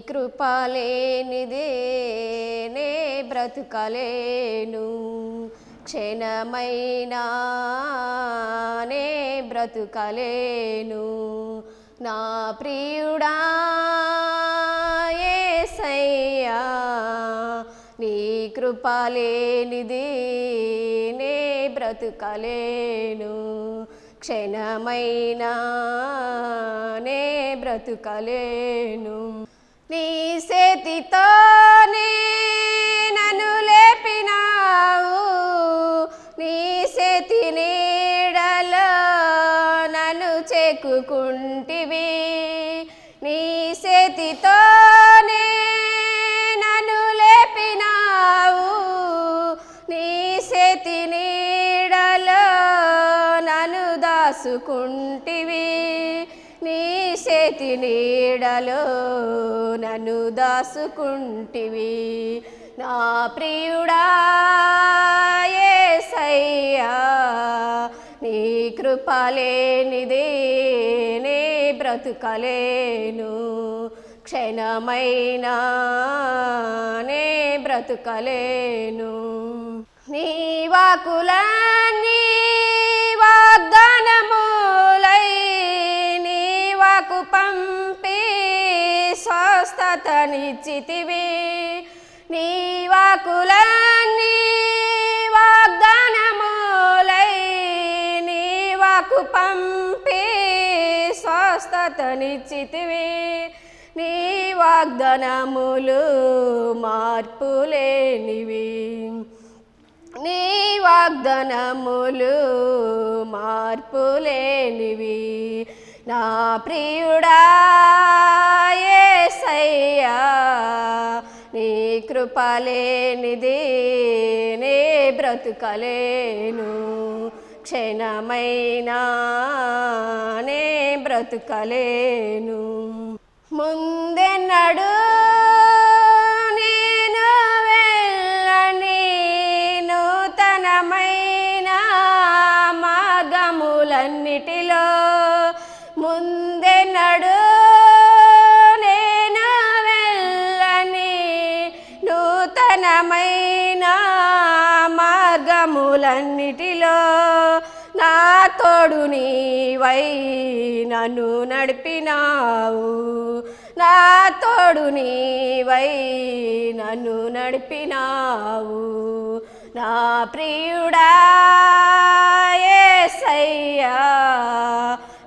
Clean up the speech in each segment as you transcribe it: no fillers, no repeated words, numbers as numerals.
కృప లేనిదే నే బ్రతుకలేను, క్షణమైనా నే బ్రతుకలేను. నా ప్రియుడా యేసయ్యా, నీ కృప లేనిదే నే బ్రతుకలేను, క్షణమైనా నే బ్రతుకలేను. నీ చేతితోనే నన్ను లేపినావు, నీ చేతి నీడలో నన్ను చెక్కుకుంటివి. నీ చేతితోనే నన్ను లేపినావు, నీ చేతి నీడలో నన్ను దాసుకుంటివి. నీ చేతి నీడలో నన్ను దాసుకుంటివి. నా ప్రియుడా యేసయ్యా, నీ కృప లేనిదే నే బ్రతుకలేను, క్షణమైనా నే బ్రతుకలేను. నీ వాకులన్నీ వాగ్దానములై, నీ వాకు పంపి స్వస్థతనిచ్చితివి. నీ వాకులన్నీ వాగ్దానములై, నీ వాకు పంపి స్వస్థతనిచ్చితివి. నీ వాగ్దానములు మార్పులేనివి, నీ వాగ్దానములు మార్పులేనివి. నా ప్రియుడా యేసయ్యా, నీ కృప లేనిదే నే బ్రతుకలేను, క్షణమైనా నే బ్రతుకలేను. ముందెన్నడు నేను వెళ్ళని నూతనమైన మార్గములన్నిటిలో, ముందెన్నడు నేను వెళ్ళని నూతనమైన మార్గములన్నిటిలో, నా తోడు నీవై నన్ను నడిపినావు, నా తోడు నీవై నన్ను నడిపినావు. నా ప్రియుడా యేసయ్యా,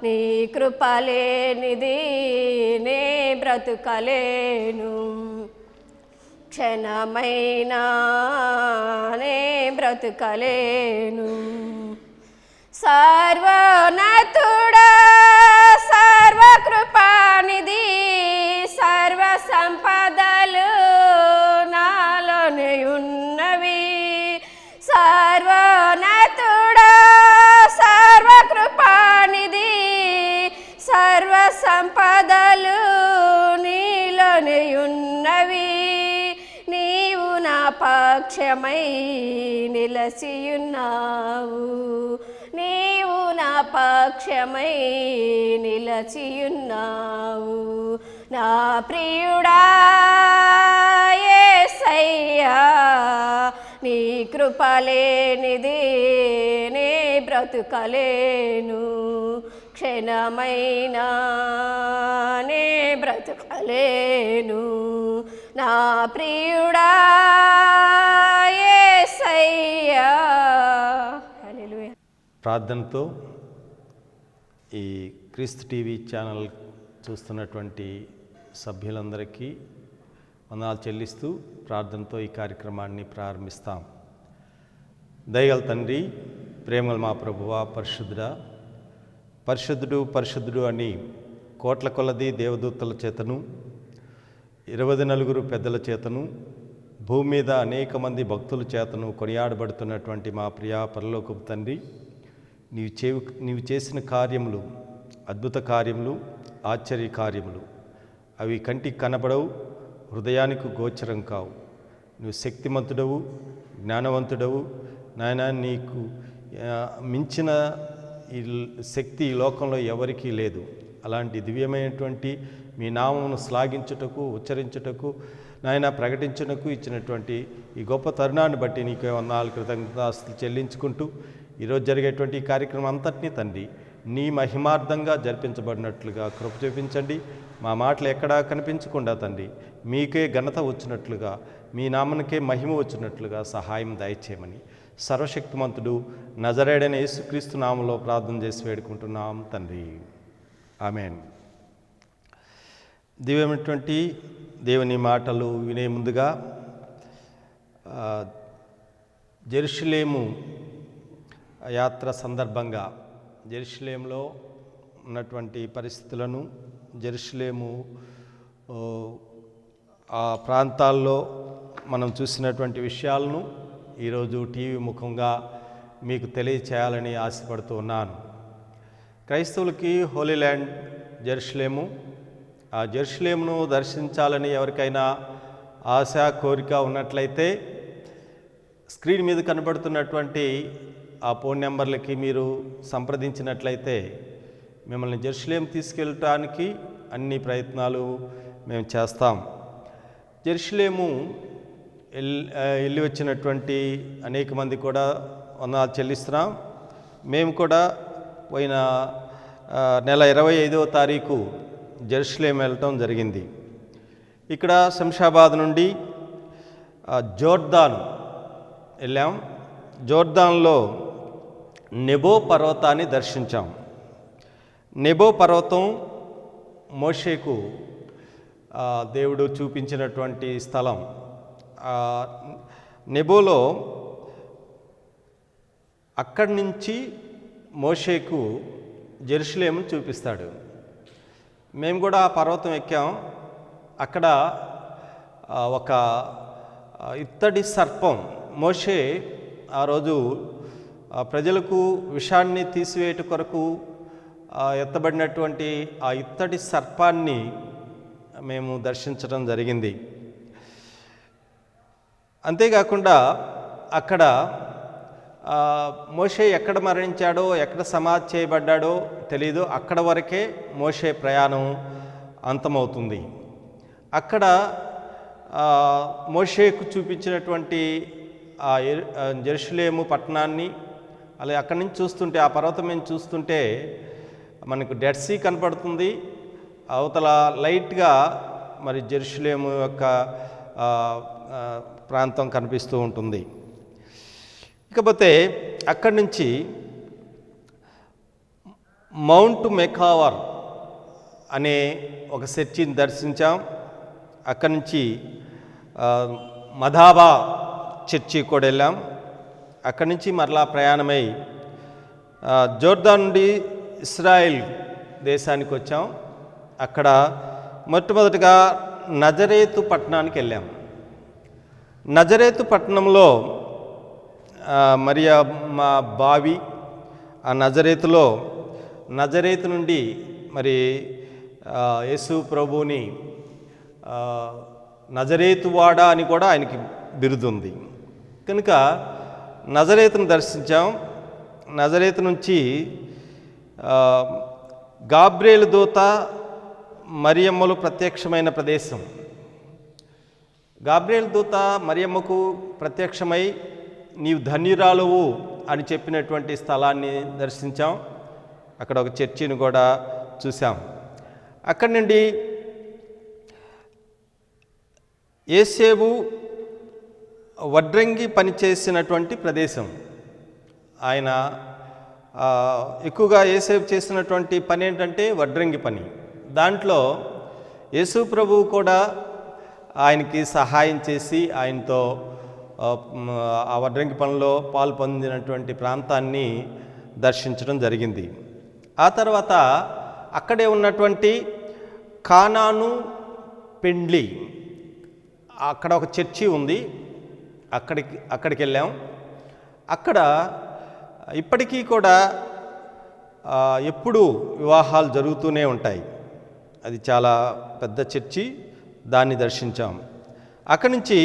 నీ కృప లేనిదే నే బ్రతుకలేను, క్షణమైనా నే బ్రతుకలేను. సర్వోన్నతుడా సర్వకృపానిధి, సర్వ సంపదలు నాలోనే ఉన్నవి. సర్వోన్నతుడా సర్వకృపానిధి, సర్వ సంపదలు నీలోనే ఉన్నవి. నీవు నా పక్షమై నిలచియున్నావు, నీవు నా పక్షమై నిలచియున్నావు. నా ప్రియుడా యేసయ్యా, నీ కృప లేనిదే నే బ్రతుకలేను, క్షణమైనా నే బ్రతుకలేను. నా ప్రియుడా యేసయ్యా. హల్లెలూయా. ప్రార్థనతో ఈ క్రీస్తు టీవీ ఛానల్ చూస్తున్నటువంటి సభ్యులందరికీ వందనాలు చెల్లిస్తూ ప్రార్థనతో ఈ కార్యక్రమాన్ని ప్రారంభిస్తాం. దయగల తండ్రి, ప్రేమగల మా ప్రభువా, పరిశుద్ధుడా, పరిశుద్ధుడు పరిశుద్ధుడు అని కోట్ల కొలది దేవదూతల చేతను 24 పెద్దల చేతను భూమి మీద అనేక మంది భక్తుల చేతను కొనియాడబడుతున్నటువంటి మా ప్రియా పరలోకపు తండ్రి, నీవు చేసిన కార్యములు అద్భుత కార్యములు, ఆశ్చర్య కార్యములు. అవి కంటికి కనబడవు, హృదయానికి గోచరం కావు. నువ్వు శక్తిమంతుడవు, జ్ఞానవంతుడవు నాయన. నీకు మించిన ఈ శక్తి ఈ లోకంలో ఎవరికీ లేదు. అలాంటి దివ్యమైనటువంటి మీ నామమును శ్లాఘించుటకు, ఉచ్చరించుటకు, నాయన ప్రకటించుటకు ఇచ్చినటువంటి ఈ గొప్ప తరుణాన్ని బట్టి నీకే వందనాలు, కృతజ్ఞతాస్తుతులు చెల్లించుకుంటూ ఈరోజు జరిగేటువంటి ఈ కార్యక్రమం అంతటినీ తండ్రి నీ మహిమార్థంగా జరిపించబడినట్లుగా కృప చూపించండి. మా మాటలు ఎక్కడా కనిపించకుండా తండ్రి మీకే ఘనత వచ్చినట్లుగా, మీ నామనికే మహిమ వచ్చినట్లుగా సహాయం దయచేయమని సర్వశక్తిమంతుడు నజరేయుడైన యేసుక్రీస్తు నామములో ప్రార్థన చేసి వేడుకుంటున్నాం తండ్రి. ఆమేన్. దివ్యమైనటువంటి దేవుని మాటలు వినే ముందుగా జెరూసలేము యాత్ర సందర్భంగా జెరూసలేంలో ఉన్నటువంటి పరిస్థితులను, జెరూసలేము ఆ ప్రాంతాల్లో మనం చూసినటువంటి విషయాలను ఈరోజు టీవీ ముఖంగా మీకు తెలియచేయాలని ఆశపడుతూ ఉన్నాను. క్రైస్తవులకి హోలీ ల్యాండ్ జెరూసలేము. ఆ జెరూసలేమును దర్శించాలని ఎవరికైనా ఆశ, కోరిక ఉన్నట్లయితే స్క్రీన్ మీద కనబడుతున్నటువంటి ఆ ఫోన్ నెంబర్లకి మీరు సంప్రదించినట్లయితే మిమ్మల్ని జెరూసలేం తీసుకెళ్ళటానికి అన్ని ప్రయత్నాలు మేము చేస్తాం. జెరూసలేము వెళ్ళి వచ్చినటువంటి అనేక మంది కూడా వందనాలు చెల్లిస్తున్నాం. మేము కూడా పోయిన నెల 25వ తారీఖు జెరూసలేం వెళ్ళటం జరిగింది. ఇక్కడ శంషాబాద్ నుండి జోర్దాన్ వెళ్ళాం. జోర్దాన్లో నెబో పర్వతాన్ని దర్శించాం. నెబో పర్వతం మోషేకు దేవుడు చూపించినటువంటి స్థలం. నెబోలో అక్కడి నుంచి మోషేకు జెరూసలేం చూపిస్తాడు. మేము కూడా ఆ పర్వతం ఎక్కాం. అక్కడ ఒక ఇత్తడి సర్పం, మోషే ఆ రోజు ప్రజలకు విషాన్ని తీసివేయట కొరకు ఎత్తబడినటువంటి ఆ ఇత్తడి సర్పాన్ని మేము దర్శించడం జరిగింది. అంతేకాకుండా అక్కడ మోషే ఎక్కడ మరణించాడో, ఎక్కడ సమాధి చేయబడ్డాడో తెలీదు. అక్కడ వరకే మోషే ప్రయాణం అంతమవుతుంది. అక్కడ మోషేకు చూపించినటువంటి ఆ జెరూసలేము పట్టణాన్ని, అలాగే అక్కడి నుంచి చూస్తుంటే, ఆ పర్వతం మీద చూస్తుంటే మనకు డెడ్ సీ కనపడుతుంది. అవతల లైట్గా మరి జెరూసలేము యొక్క ప్రాంతం కనిపిస్తూ ఉంటుంది. ఇకపోతే అక్కడి నుంచి మౌంట్ మెకావర్ అనే ఒక చర్చిని దర్శించాం. అక్కడి నుంచి మధాబా చర్చి కూడా వెళ్ళాం. అక్కడి నుంచి మరలా ప్రయాణమై జోర్దాన్ నుండి ఇస్రాయేల్ దేశానికి వచ్చాం. అక్కడ మొట్టమొదటిగా నజరేతు పట్టణానికి వెళ్ళాం. నజరేతు పట్టణంలో మరియా మా బావి, ఆ నజరేతు నుండి మరి యేసు ప్రభువుని నజరేతువాడ అని కూడా ఆయనకి బిరుదుంది కనుక నజరేతును దర్శించాం. నజరేతు నుంచి గాబ్రియేలు దూత మరియమ్మలు ప్రత్యక్షమైన ప్రదేశం. గాబ్రియేలు దూత మరియమ్మకు ప్రత్యక్షమై నీవు ధన్యురాలువు అని చెప్పినటువంటి స్థలాన్ని దర్శించాం. అక్కడ ఒక చర్చిని కూడా చూసాం. అక్కడి నుండి యేసేపు వడ్రంగి పనిచేసినటువంటి ప్రదేశం. ఆయన ఎక్కువగా యేసేపు చేసినటువంటి పని ఏంటంటే వడ్రంగి పని. దాంట్లో యేసు ప్రభువు కూడా ఆయనకి సహాయం చేసి ఆయనతో ఆ వడ్రంగి పనిలో పాలు పొందినటువంటి ప్రాంతాన్ని దర్శించడం జరిగింది. ఆ తర్వాత అక్కడే ఉన్నటువంటి కానాను పెండ్లి, అక్కడ ఒక చర్చి ఉంది. అక్కడికి వెళ్ళాం. అక్కడ ఇప్పటికీ కూడా ఎప్పుడూ వివాహాలు జరుగుతూనే ఉంటాయి. అది చాలా పెద్ద చర్చి, దాన్ని దర్శించాం. అక్కడి నుంచి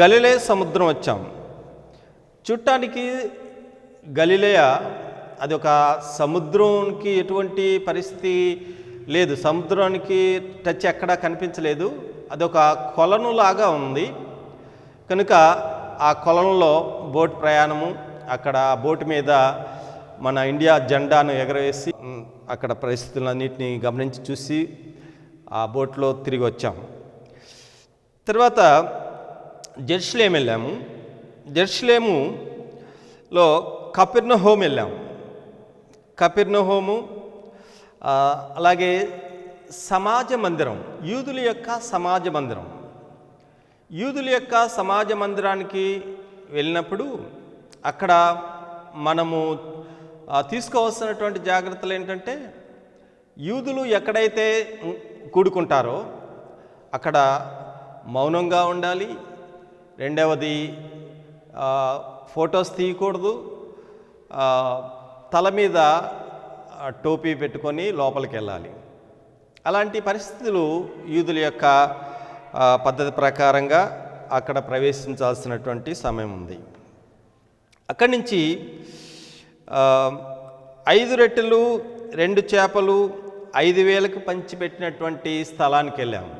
గలిలే సముద్రం వచ్చాం. చూడటానికి గలిలయ అది ఒక సముద్రంకి ఎటువంటి పరిస్థితి లేదు, సముద్రానికి టచ్ ఎక్కడా కనిపించలేదు. అదొక కొలనులాగా ఉంది కనుక ఆ కొలనులో బోట్ ప్రయాణము, అక్కడ బోటు మీద మన ఇండియా జెండాను ఎగరవేసి అక్కడ పరిస్థితులన్నింటినీ గమనించి చూసి ఆ బోట్లో తిరిగి వచ్చాము. తర్వాత జెరూసలేం వెళ్ళాము. జెరూసలేములో కపెర్నహూము వెళ్ళాము. కపెర్నహూము అలాగే సమాజ మందిరం, యూదుల యొక్క సమాజ మందిరం. యూదుల యొక్క సమాజ మందిరానికి వెళ్ళినప్పుడు అక్కడ మనము తీసుకోవాల్సినటువంటి జాగ్రత్తలు ఏంటంటే, యూదులు ఎక్కడైతే కూడుకుంటారో అక్కడ మౌనంగా ఉండాలి. రెండవది, ఫొటోస్ తీయకూడదు. తల మీద టోపీ పెట్టుకొని లోపలికి వెళ్ళాలి. అలాంటి పరిస్థితులు యూదుల యొక్క పద్ధతి ప్రకారంగా అక్కడ ప్రవేశించాల్సినటువంటి సమయం ఉంది. అక్కడి నుంచి 5 రొట్టెలు 2 చేపలు 5,000కి పంచిపెట్టినటువంటి స్థలానికి వెళ్ళాము.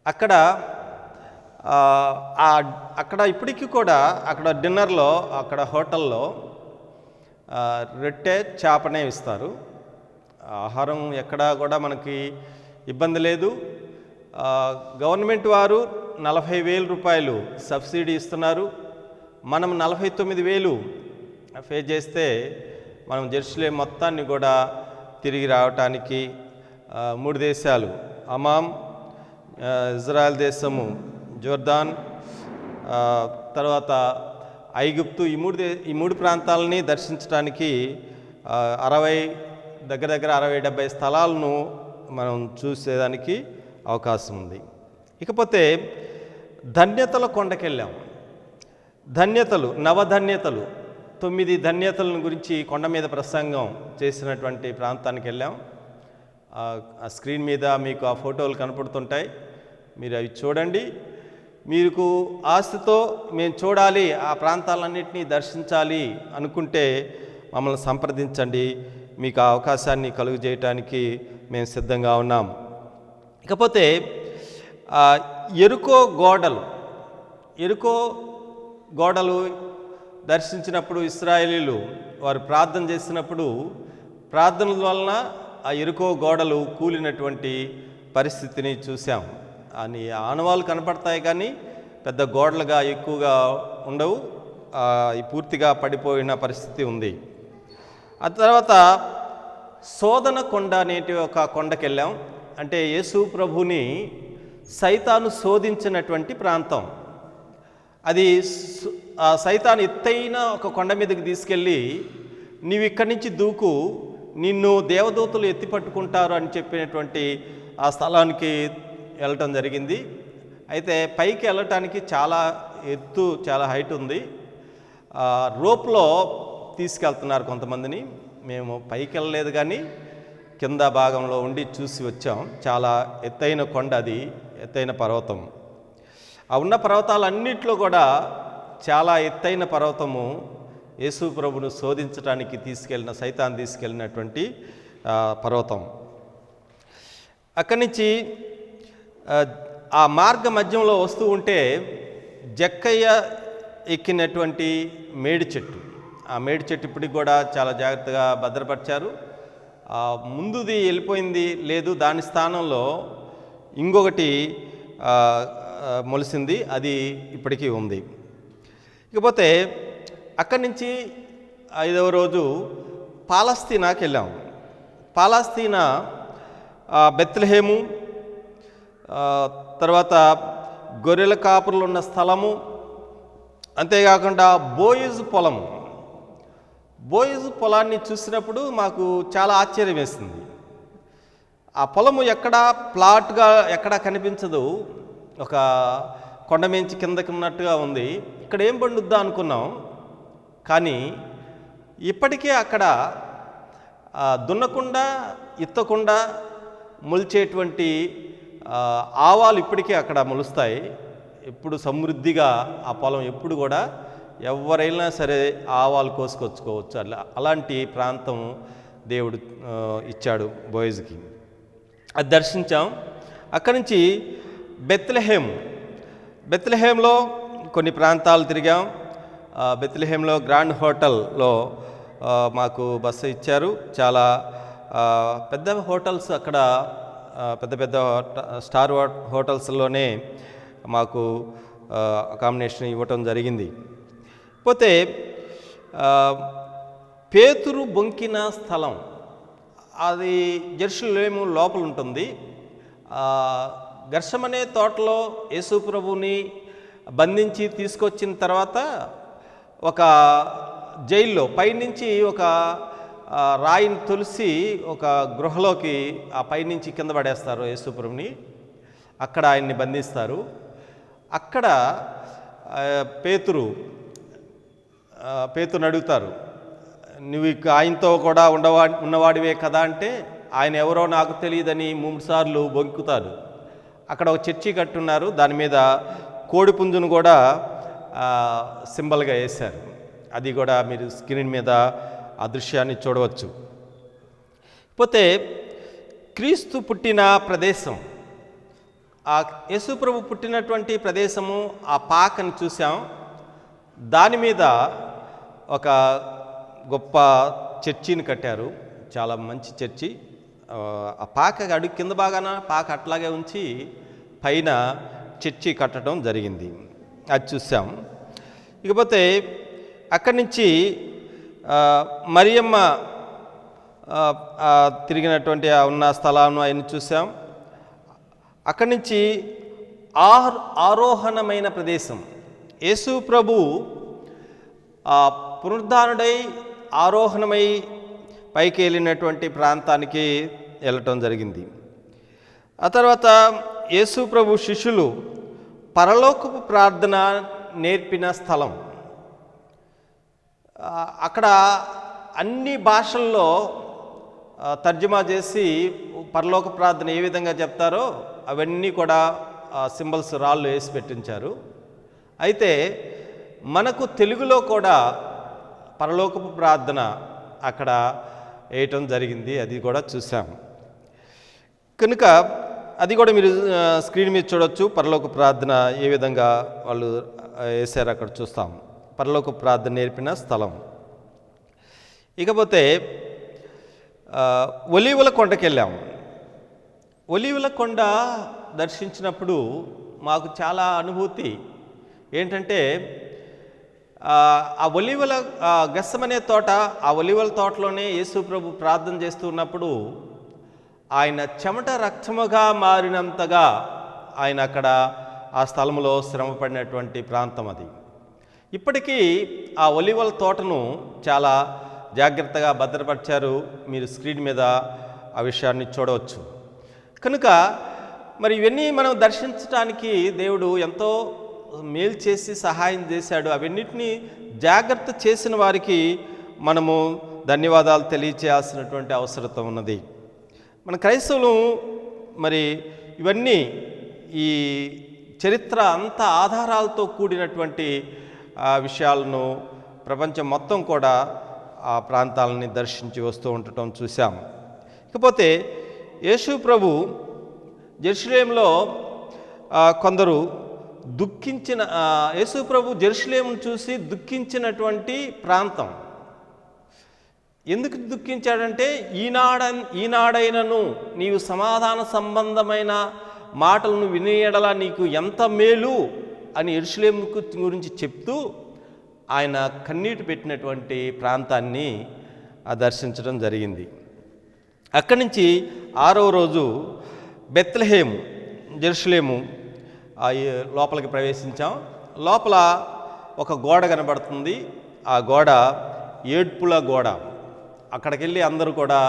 అక్కడ ఇప్పటికీ కూడా అక్కడ డిన్నర్లో, అక్కడ హోటల్లో రొట్టె చేపనే ఇస్తారు. ఆహారం ఎక్కడా కూడా మనకి ఇబ్బంది లేదు. గవర్నమెంట్ వారు 40,000 రూపాయలు సబ్సిడీ ఇస్తున్నారు. మనం 49,000 పే చేస్తే మనం జెరూసలేం మొత్తాన్ని కూడా తిరిగి రావటానికి 3 దేశాలు, అమాం, ఇజ్రాయెల్ దేశము, జోర్దాన్, తర్వాత ఐగుప్తు, ఈ మూడు ప్రాంతాలని దర్శించడానికి దగ్గర 60-70 స్థలాలను మనం చూసేదానికి అవకాశం ఉంది. ఇకపోతే ధన్యతల కొండకెళ్ళాం. నవధన్యతలు 9 ధన్యతలను గురించి కొండ మీద ప్రసంగం చేసినటువంటి ప్రాంతానికి వెళ్ళాం. ఆ స్క్రీన్ మీద మీకు ఆ ఫోటోలు కనపడుతుంటాయి, మీరు అవి చూడండి. మీకు ఆశతో మేము చూడాలి, ఆ ప్రాంతాలన్నింటినీ దర్శించాలి అనుకుంటే మమ్మల్ని సంప్రదించండి. మీకు ఆ అవకాశాన్ని కలుగజేయటానికి మేము సిద్ధంగా ఉన్నాం. ఇకపోతే ఎరుకో గోడలు దర్శించినప్పుడు ఇశ్రాయేలీలు వారు ప్రార్థన చేసినప్పుడు ప్రార్థనల వలన ఆ ఎరుకో గోడలు కూలినటువంటి పరిస్థితిని చూసాం. అని ఆనవాళ్ళు కనపడతాయి కానీ పెద్ద గోడలుగా ఎక్కువగా ఉండవు. పూర్తిగా పడిపోయిన పరిస్థితి ఉంది. ఆ తర్వాత శోధన కొండ అనేటి ఒక కొండకి వెళ్ళాం. అంటే యేసు ప్రభుని సైతాను శోధించినటువంటి ప్రాంతం అది. సైతాను ఎత్తైన ఒక కొండ మీదకి తీసుకెళ్ళి, నీవు ఇక్కడి నుంచి దూకు, నిన్ను దేవదూతలు ఎత్తి పట్టుకుంటారు అని చెప్పినటువంటి ఆ స్థలానికి వెళ్ళటం జరిగింది. అయితే పైకి వెళ్ళటానికి చాలా ఎత్తు, చాలా హైట్ ఉంది. రోప్లో తీసుకెళ్తున్నారు కొంతమందిని. మేము పైకి వెళ్ళలేదు కానీ కింద భాగంలో ఉండి చూసి వచ్చాం. చాలా ఎత్తైన కొండ, అది ఎత్తైన పర్వతం. ఆ ఉన్న పర్వతాలన్నింటిలో కూడా చాలా ఎత్తైన పర్వతము యేసు ప్రభును శోధించడానికి సైతాన్ తీసుకెళ్ళినటువంటి పర్వతం. అక్కడి నుంచి ఆ మార్గ మధ్యంలో వస్తూ ఉంటే జక్కయ్య ఎక్కినటువంటి మేడి చెట్టు, ఆ మేడి చెట్టు ఇప్పటికి కూడా చాలా జాగ్రత్తగా భద్రపరిచారు. ముందుది వెళ్ళిపోయింది లేదు, దాని స్థానంలో ఇంకొకటి మొలిసింది, అది ఇప్పటికీ ఉంది. ఇకపోతే అక్కడి నుంచి 5వ రోజు పాలస్తీనాకి వెళ్ళాం. పాలస్తీనా బెత్లెహేము, తర్వాత గొర్రెల కాపురులు ఉన్న స్థలము, అంతేకాకుండా బోయజు పొలాన్ని చూసినప్పుడు మాకు చాలా ఆశ్చర్యం వేసింది. ఆ పొలము ప్లాట్గా ఎక్కడా కనిపించదు, ఒక కొండ మించి కిందకి ఉన్నట్టుగా ఉంది. ఇక్కడ ఏం పండుద్దా అనుకున్నాం, కానీ ఇప్పటికే అక్కడ దున్నకుండా ఇత్తకుండా మొలిచేటువంటి ఆవాలు ఇప్పటికే అక్కడ మొలుస్తాయి. ఎప్పుడు సమృద్ధిగా ఆ పొలం ఎప్పుడు కూడా ఎవరైనా సరే ఆవాలు కోసుకొచ్చుకోవచ్చు. అలాంటి ప్రాంతం దేవుడు ఇచ్చాడు బోయజ్కి. అది దర్శించాం. అక్కడి నుంచి బెత్లెహేంలో కొన్ని ప్రాంతాలు తిరిగాం. బెత్లెహేంలో గ్రాండ్ హోటల్లో మాకు బస ఇచ్చారు. చాలా పెద్ద హోటల్స్ అక్కడ, పెద్ద పెద్ద స్టార్ హోటల్స్లోనే మాకు అకామిడేషన్ ఇవ్వటం జరిగింది. పోతే పేతురు బొంకిన స్థలం, అది జెరూసలేము లోపల ఉంటుంది. గెత్సెమనే తోటలో యేసు ప్రభువుని బంధించి తీసుకొచ్చిన తర్వాత ఒక జైల్లో పైనుంచి ఒక రాయిని తొలిసి ఒక గృహలోకి ఆ పైనుంచి కింద పడేస్తారు యేసు ప్రభువుని. అక్కడ ఆయన్ని బంధిస్తారు. అక్కడ పేతురుని అడుగుతారు, నువ్వు ఆయనతో కూడా ఉన్నవాడివే కదా అంటే, ఆయన ఎవరో నాకు తెలియదని 3 సార్లు బొంకుతారు. అక్కడ ఒక చర్చి కట్టున్నారు, దాని మీద కోడిపుంజును కూడా సింబల్గా వేశారు. అది కూడా మీరు స్క్రీన్ మీద ఆ దృశ్యాన్ని చూడవచ్చు. పోతే క్రీస్తు పుట్టిన ప్రదేశం, ఆ యేసుప్రభు పుట్టినటువంటి ప్రదేశము, ఆ పాకని చూసాం. దాని మీద ఒక గొప్ప చర్చిని కట్టారు, చాలా మంచి చర్చి. ఆ పాక అడుగు కింద బాగాన పాక అట్లాగే ఉంచి పైన చర్చి కట్టడం జరిగింది, అది చూసాం. ఇకపోతే అక్కడి నుంచి మరియమ్మ తిరిగినటువంటి ఉన్న స్థలాన్ని ఆయన చూసాం. అక్కడి నుంచి ఆరోహణమైన ప్రదేశం, యేసు ప్రభు పునరుద్ధానుడై ఆరోహణమై పైకి వెళ్ళినటువంటి ప్రాంతానికి వెళ్ళటం జరిగింది. ఆ తర్వాత యేసు ప్రభు శిష్యులు పరలోకపు ప్రార్థన నేర్పిన స్థలం, అక్కడ అన్ని భాషల్లో తర్జుమా చేసి పరలోక ప్రార్థన ఏ విధంగా చెప్తారో అవన్నీ కూడా సింబల్స్ రాళ్ళు వేసి పెట్టించారు. అయితే మనకు తెలుగులో కూడా పరలోకపు ప్రార్థన అక్కడ వేయటం జరిగింది, అది కూడా చూసాం. కనుక అది కూడా మీరు స్క్రీన్ మీద చూడవచ్చు. పరలోక ప్రార్థన ఏ విధంగా వాళ్ళు వేశారు అక్కడ చూస్తాం. పరలోక ప్రార్థన నేర్పిన స్థలం. ఇకపోతే ఒలీవల కొండకి వెళ్ళాము. ఒలీవల కొండ దర్శించినప్పుడు మాకు చాలా అనుభూతి ఏంటంటే, ఆ ఒలీవల గెత్సెమనే తోట, ఆ ఒలీవల తోటలోనే యేసు ప్రభు ప్రార్థన చేస్తూ ఉన్నప్పుడు ఆయన చెమట రక్తముగా మారినంతగా ఆయన అక్కడ ఆ స్థలంలో శ్రమపడినటువంటి ప్రాంతం అది. ఇప్పటికీ ఆ ఒలీవల తోటను చాలా జాగ్రత్తగా భద్రపరిచారు, మీరు స్క్రీన్ మీద ఆ విషయాన్ని చూడవచ్చు. కనుక మరి ఇవన్నీ మనం దర్శించడానికి దేవుడు ఎంతో మేలు చేసి సహాయం చేశాడు. అవన్నిటినీ జాగ్రత్త చేసిన వారికి మనము ధన్యవాదాలు తెలియచేయాల్సినటువంటి అవసరం ఉన్నది. మన క్రైస్తవులు మరి ఇవన్నీ ఈ చరిత్ర అంతా ఆధారాలతో కూడినటువంటి విషయాలను ప్రపంచం మొత్తం కూడా ఆ ప్రాంతాలని దర్శించి వస్తూ ఉండటం చూసాం. ఇకపోతే యేసు ప్రభు జెరూసలేంలో కొందరు దుఃఖించిన, యేసు ప్రభు జెరూసలేంను చూసి దుఃఖించినటువంటి ప్రాంతం. ఎందుకు దుఃఖించాడంటే, ఈనాడైనను నీవు సమాధాన సంబంధమైన మాటలను వినేయడలా నీకు ఎంత మేలు అని యెరూషలేము గురించి చెప్తూ ఆయన కన్నీటి పెట్టినటువంటి ప్రాంతాన్ని దర్శించడం జరిగింది. అక్కడి నుంచి 6వ రోజు బెత్లెహేము, జెరూసలేము లోపలికి ప్రవేశించాం. లోపల ఒక గోడ కనబడుతుంది, ఆ గోడ ఏడ్పుల గోడ. అక్కడికి వెళ్ళి అందరూ కూడా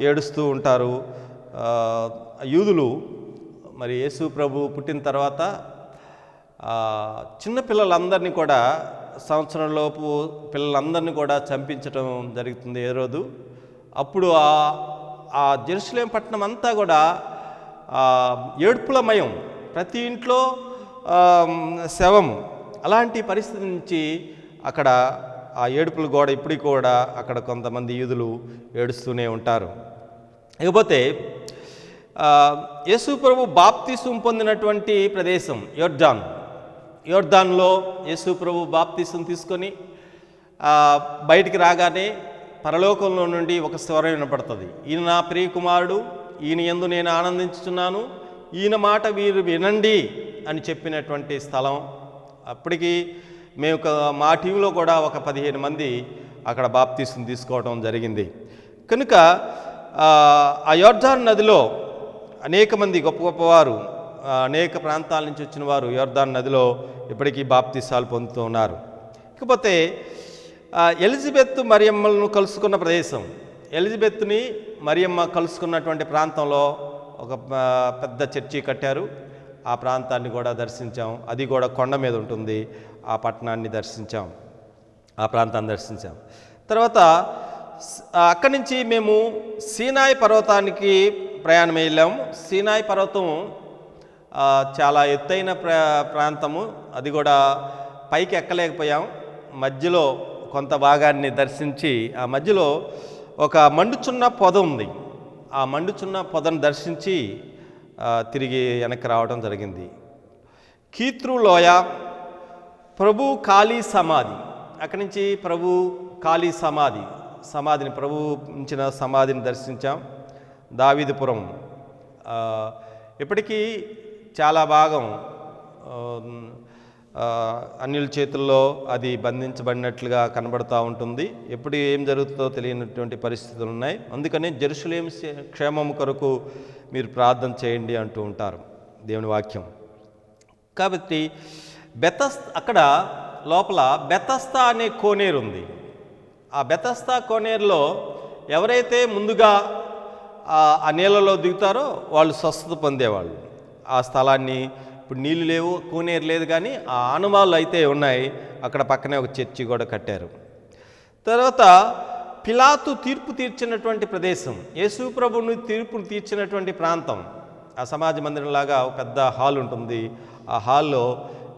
ఏడుస్తూ ఉంటారు. యూదులు మరి యేసు ప్రభు పుట్టిన తర్వాత చిన్నపిల్లలందరినీ కూడా, సంవత్సరంలోపు పిల్లలందరినీ కూడా చంపించడం జరుగుతుంది హేరోదు. అప్పుడు ఆ జెరూసలేం పట్టణం అంతా కూడా ఏడ్పులమయం, ప్రతి ఇంట్లో శవం. అలాంటి పరిస్థితి నుంచి అక్కడ ఆ ఏడుపులు గోడ ఇప్పటికి కూడా అక్కడ కొంతమంది యూదులు ఏడుస్తూనే ఉంటారు. ఇకపోతే యేసు ప్రభు బాప్తిసం పొందినటువంటి ప్రదేశం యోర్దాన్లో యేసు ప్రభు బాప్తిసం తీసుకొని బయటికి రాగానే పరలోకంలో నుండి ఒక స్వరం వినపడుతుంది. ఈయన నా ప్రియ కుమారుడు, ఈయన యందు నేను ఆనందించుచున్నాను, ఈయన మాట వీరు వినండి అని చెప్పినటువంటి స్థలం. అప్పటికి మేము మా టీంలో కూడా ఒక 15 మంది అక్కడ బాప్తిసం తీసుకోవడం జరిగింది. కనుక ఆ యోర్దాను నదిలో అనేక మంది గొప్ప గొప్పవారు అనేక ప్రాంతాల నుంచి వచ్చిన వారు యోర్దాను నదిలో ఇప్పటికీ బాప్తిసాలు పొందుతూ ఉన్నారు. ఇకపోతే ఎలిజబెత్ మరియమ్మలను కలుసుకున్న ప్రదేశం, ఎలిజబెత్ని మరియమ్మ కలుసుకున్నటువంటి ప్రాంతంలో ఒక పెద్ద చర్చి కట్టారు. ఆ ప్రాంతాన్ని కూడా దర్శించాం. అది కూడా కొండ మీద ఉంటుంది. ఆ పట్టణాన్ని దర్శించాం, ఆ ప్రాంతాన్ని దర్శించాం. తర్వాత అక్కడి నుంచి మేము సీనాయి పర్వతానికి ప్రయాణం వెళ్ళాము. సీనాయి పర్వతం చాలా ఎత్తైన ప్రాంతము. అది కూడా పైకి ఎక్కలేకపోయాం. మధ్యలో కొంత భాగాన్ని దర్శించి ఆ మధ్యలో ఒక మండుచున్న పొద ఉంది. ఆ మండుచున్న పొదను దర్శించి తిరిగి వెనక్కి రావడం జరిగింది. కీత్రు లోయ, ప్రభు ఖాళీ సమాధి, అక్కడి నుంచి ప్రభు ఖాళీ సమాధిని ప్రభు ఉంచిన సమాధిని దర్శించాం. దావీదుపురం ఇప్పటికీ చాలా భాగం అన్యుల చేతుల్లో అది బంధించబడినట్లుగా కనబడుతూ ఉంటుంది. ఎప్పుడు ఏం జరుగుతుందో తెలియనటువంటి పరిస్థితులు ఉన్నాయి. అందుకని జెరూసలేం క్షేమం కొరకు మీరు ప్రార్థన చేయండి అంటూ ఉంటారు దేవుని వాక్యం. కాబట్టి అక్కడ లోపల బెతస్తా అనే కోనేరు ఉంది. ఆ బెతస్తా కోనేరులో ఎవరైతే ముందుగా ఆ నీళ్ళలో దిగుతారో వాళ్ళు స్వస్థత పొందేవాళ్ళు. ఆ స్థలాన్ని ఇప్పుడు నీళ్ళు లేవు, కోనేరు లేదు, కానీ ఆ ఆనవాళ్ళు అయితే ఉన్నాయి. అక్కడ పక్కనే ఒక చర్చి కూడా కట్టారు. తర్వాత పిలాతు తీర్పు తీర్చినటువంటి ప్రదేశం, యేసు ప్రభువుని తీర్పును తీర్చినటువంటి ప్రాంతం. ఆ సమాజ మందిరంలాగా ఒక పెద్ద హాల్ ఉంటుంది. ఆ హాల్లో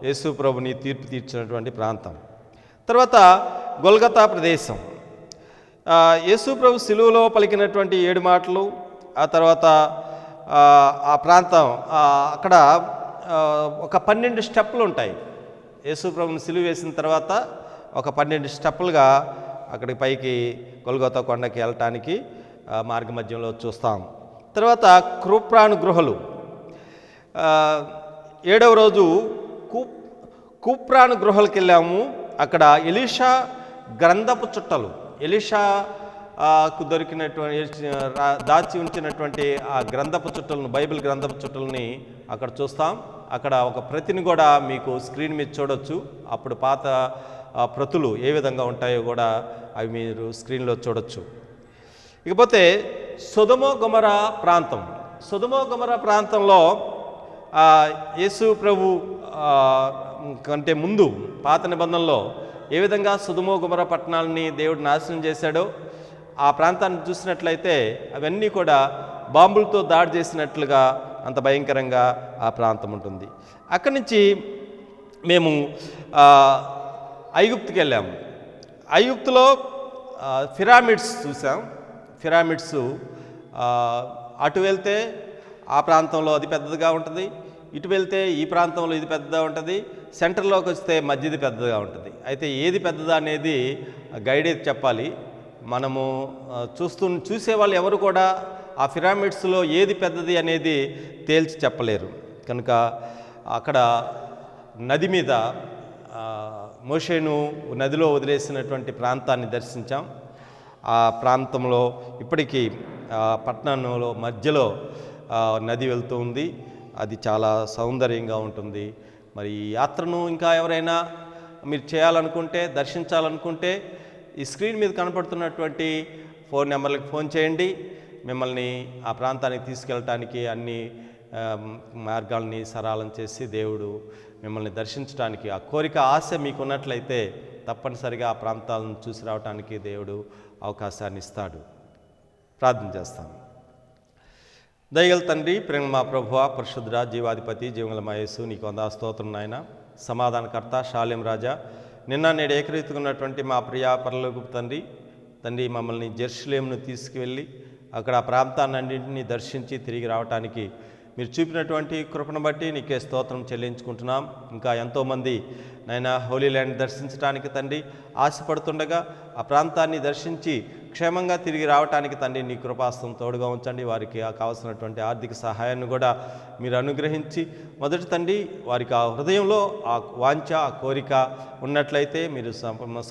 యేసు ప్రభుని తీర్పు తీర్చినటువంటి ప్రాంతం. తర్వాత గొల్గతా ప్రదేశం, యేసు ప్రభు సిలువలో పలికినటువంటి 7 మాటలు. ఆ తర్వాత ఆ ప్రాంతం అక్కడ ఒక 12 స్టెప్పులు ఉంటాయి. యేసు ప్రభుని సిలువ వేసిన తర్వాత ఒక 12 స్టెప్పులుగా అక్కడికి పైకి గొల్గొతా కొండకి వెళ్ళటానికి మార్గ మధ్యంలో చూస్తాం. తర్వాత క్రూప్రాను గుహలు, 7వ రోజు కూప్రాను గుహలకు వెళ్ళాము. అక్కడ ఎలీషా గ్రంథపు చుట్టలు, ఎలీషాకు దొరికినటువంటి దాచి ఉంచినటువంటి ఆ గ్రంథపు చుట్టలను, బైబిల్ గ్రంథపు చుట్టలని అక్కడ చూస్తాం. అక్కడ ఒక ప్రతిని కూడా మీకు స్క్రీన్ మీద చూడొచ్చు. అప్పుడు పాత ప్రతులు ఏ విధంగా ఉంటాయో కూడా అవి మీరు స్క్రీన్లో చూడొచ్చు. ఇకపోతే సొదొమ గొమొరా ప్రాంతంలో యేసు ప్రభు కంటే ముందు పాత నిబంధనలో ఏ విధంగా సొదొమ గొమొరా పట్టణాలని దేవుడు నాశనం చేశాడో ఆ ప్రాంతాన్ని చూసినట్లయితే అవన్నీ కూడా బాంబులతో దాడి చేసినట్లుగా అంత భయంకరంగా ఆ ప్రాంతం ఉంటుంది. అక్కడి నుంచి మేము ఐగుప్తుకి వెళ్ళాము. ఐగుప్తులో పిరమిడ్స్ చూసాం. పిరమిడ్స్ అటు వెళ్తే ఆ ప్రాంతంలో అది పెద్దదిగా ఉంటుంది, ఇటు వెళ్తే ఈ ప్రాంతంలో ఇది పెద్దగా ఉంటుంది, సెంటర్లోకి వస్తే మధ్యది పెద్దగా ఉంటుంది. అయితే ఏది పెద్దదా అనేది గైడే చెప్పాలి. మనము చూసేవాళ్ళు ఎవరు కూడా ఆ పిరమిడ్స్లో ఏది పెద్దది అనేది తేల్చి చెప్పలేరు. కనుక అక్కడ నది మీద మోషేను నదిలో వదిలేసినటువంటి ప్రాంతాన్ని దర్శించాం. ఆ ప్రాంతంలో ఇప్పటికీ పట్టణంలో మధ్యలో నది వెళ్తూ ఉంది. అది చాలా సౌందర్యంగా ఉంటుంది. మరి ఈ యాత్రను ఇంకా ఎవరైనా మీరు చేయాలనుకుంటే, దర్శించాలనుకుంటే ఈ స్క్రీన్ మీద కనపడుతున్నటువంటి ఫోన్ నెంబర్లకు ఫోన్ చేయండి. మిమ్మల్ని ఆ ప్రాంతానికి తీసుకెళ్ళటానికి అన్ని మార్గాల్ని సరళం చేసి దేవుడు మిమ్మల్ని దర్శించడానికి ఆ కోరిక, ఆశ మీకు ఉన్నట్లయితే తప్పనిసరిగా ఆ ప్రాంతాలను చూసి రావడానికి దేవుడు అవకాశాన్ని ఇస్తాడు. ప్రార్థన చేస్తాం. దయగల తండ్రి, ప్రేమ మా ప్రభువ, పరిశుద్ధుడా, జీవాధిపతి, జీవగల మా యేసు, నీకు వందనాలు స్తోత్రం నాయన. సమాధానకర్త, షాలేం రాజా, నిన్న నేడు ఏకరీతిగా ఉన్నటువంటి మా ప్రియా పరలోకపు తండ్రి మమ్మల్ని జెరూసలేమును తీసుకువెళ్ళి అక్కడ ఆ ప్రాంతాన్నింటినీ దర్శించి తిరిగి రావటానికి మీరు చూపినటువంటి కృపను బట్టి నీకే స్తోత్రం చెల్లించుకుంటున్నాం. ఇంకా ఎంతోమంది నాయన హోలీ ల్యాండ్ దర్శించడానికి తండ్రి ఆశపడుతుండగా ఆ ప్రాంతాన్ని దర్శించి క్షేమంగా తిరిగి రావటానికి తండ్రి నీ కృపాస్తం తోడుగా ఉంచండి. వారికి కావాల్సినటువంటి ఆర్థిక సహాయాన్ని కూడా మీరు అనుగ్రహించి మొదటి తండ్రి వారికి ఆ హృదయంలో ఆ వాంఛ ఆ కోరిక ఉన్నట్లయితే మీరు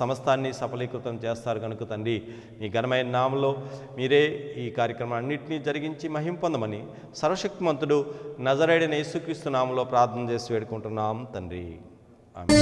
సమస్తాన్ని సఫలీకృతం చేస్తారు కనుక తండ్రి నీ ఘనమైన నామములో మీరే ఈ కార్యక్రమాన్నింటినీ జరిగించి మహిమ పొందమని సర్వశక్తిమంతుడు నజరేయుడైన యేసుక్రీస్తు నామములో ప్రార్థన చేసి వేడుకుంటున్నాం తండ్రి. ఆమేన్.